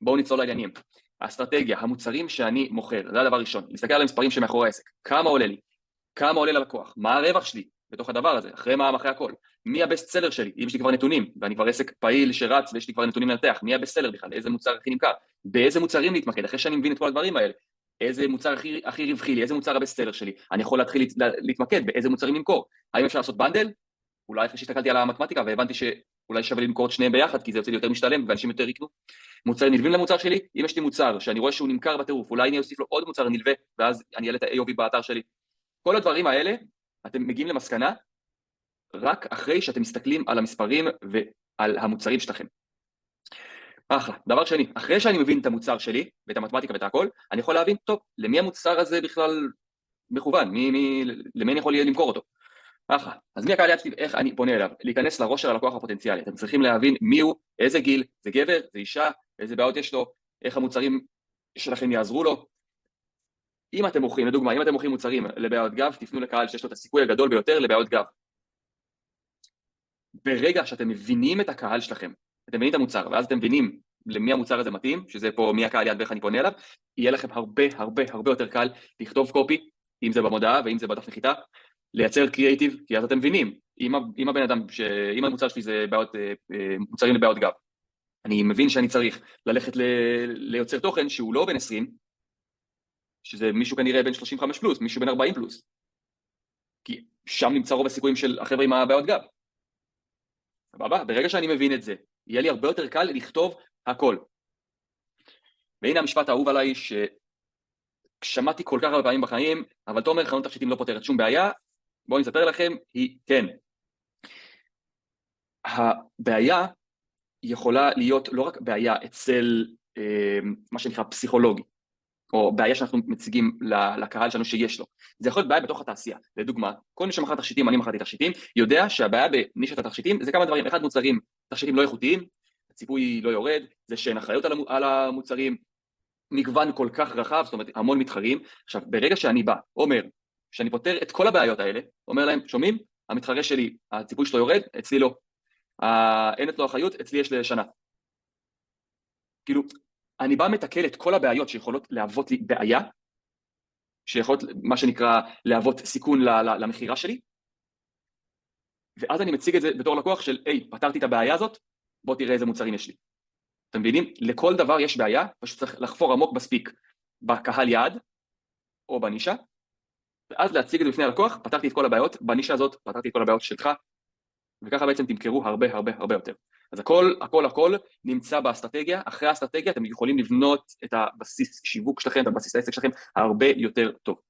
בואו נצלול לעניינים. האסטרטגיה, המוצרים שאני מוכר, זה הדבר הראשון. להסתכל על המספרים שמאחורי העסק. כמה עולה לי? כמה עולה ללקוח? מה הרווח שלי בתוך הדבר הזה? אחרי מע"מ, אחרי הכל. מי הבסט סלר שלי? אם יש לי כבר נתונים, ואני כבר עסק פעיל שרץ ויש לי כבר נתונים לנתח, מי הבסט סלר בכלל? איזה מוצר הכי נמכר? באיזה מוצרים להתמקד? אחרי שאני מבין את כל הדברים האלה, איזה מוצר הכי רווחי לי? איזה מוצר הבסט סלר שלי? אני יכול להתחיל להתמקד באיזה מוצרים למכור. האם אפשר לעשות בנדל? אולי אחרי שהסתכלתי על המתמטיקה והבנתי שאולי שווה לי למכור את שניהם ביחד, כי זה יוצא לי יותר משתלם ואנשים יותר יקנו. מוצרים נלווים למוצר שלי, אם יש לי מוצר שאני רואה שהוא נמכר בטירוף, אולי אני אוסיף לו עוד מוצר נלווה, ואז אני אעלה את ה-AOV באתר שלי. כל הדברים האלה, אתם מגיעים למסקנה, רק אחרי שאתם מסתכלים על המספרים ועל המוצרים שלכם. אחלה. דבר שני, אחרי שאני מבין את המוצר שלי, ואת המתמטיקה ואת הכל, אני יכול להבין, טוב, למי המוצר הזה בכלל מכוון, למי אני יכול למכור אותו. אחלה. אז מי הקהל יעד שלי, איך אני פונה אליו? להיכנס לראש של הלקוח הפוטנציאלי. אתם צריכים להבין מי הוא, איזה גיל, זה גבר, זה אישה, איזה בעיות יש לו, איך המוצרים שלכם יעזרו לו. אם אתם מוכרים, לדוגמה, אם אתם מוכרים מוצרים לבעיות גב, תפנו לקהל שיש לו את הסיכוי הגדול ביותר לבעיות גב. ברגע שאתם מבינים את הקהל שלכם, אתם מבינים את המוצר, ואז אתם מבינים למי המוצר הזה מתאים, שזה פה מי הקהל יעד ואיך אני פונה אליו, יהיה לכם הרבה יותר קל לכתוב קופי, אם זה במודעה ואם זה בדף נחיתה, לייצר קריאייטיב, כי אז אתם מבינים, אם הבן אדם, אם המוצר שלי זה מוצרים לבעיות גב, אני מבין שאני צריך ללכת ליוצר תוכן שהוא לא בן 20, שזה מישהו כנראה בן 35 פלוס, מישהו בן 40 פלוס, כי שם נמצא רוב הסיכויים של החבר'ה עם הבעיות גב. סבבה? ברגע שאני מבין את זה, יהיה לי הרבה יותר קל לכתוב הכל. והנה המשפט האהוב עליי ששמעתי כל כך הרבה פעמים בחיים, אבל תומר, חנות תכשיטים לא פותרת שום בעיה, בואו אני אספר לכם, היא כן. הבעיה יכולה להיות לא רק בעיה אצל מה שנקרא פסיכולוגי, או בעיה שאנחנו מציגים לקהל שלנו שיש לו. זה יכול להיות בעיה בתוך התעשייה. לדוגמה, כל מי שמכר תכשיטים, אני מכרתי תכשיטים, יודע שהבעיה בנישת התכשיטים זה כמה דברים. אחד, מוצרים, תכשיטים לא איכותיים, הציפוי לא יורד, זה שאין אחריות על המוצרים, מגוון כל כך רחב, זאת אומרת, המון מתחרים. עכשיו, ברגע שאני בא, אומר, שאני פותר את כל הבעיות האלה, אומר להם, שומעים? המתחרה שלי, הציפוי שלו יורד, אצלי לא. אין את לו אחריות, אצלי יש לשנה. כאילו, אני בא מתקל את כל הבעיות שיכולות להוות לי בעיה, שיכולות, מה שנקרא, להוות סיכון למחירה שלי, ואז אני מציג את זה בתור לקוח של, היי, פתרתי את הבעיה הזאת, בוא תראה איזה מוצרים יש לי. אתם מבינים? לכל דבר יש בעיה, פשוט צריך לחפור עמוק בספיק, בקהל יעד, או בנישה, ואז להציג את זה בפני הלקוח, פתרתי את כל הבעיות, בנישה הזאת פתרתי את כל הבעיות שלך, וככה בעצם תמכרו הרבה יותר. אז הכל נמצא באסטרטגיה, אחרי האסטרטגיה אתם יכולים לבנות את הבסיס שיווק שלכם, את הבסיס העסק שלכם, הרבה יותר טוב.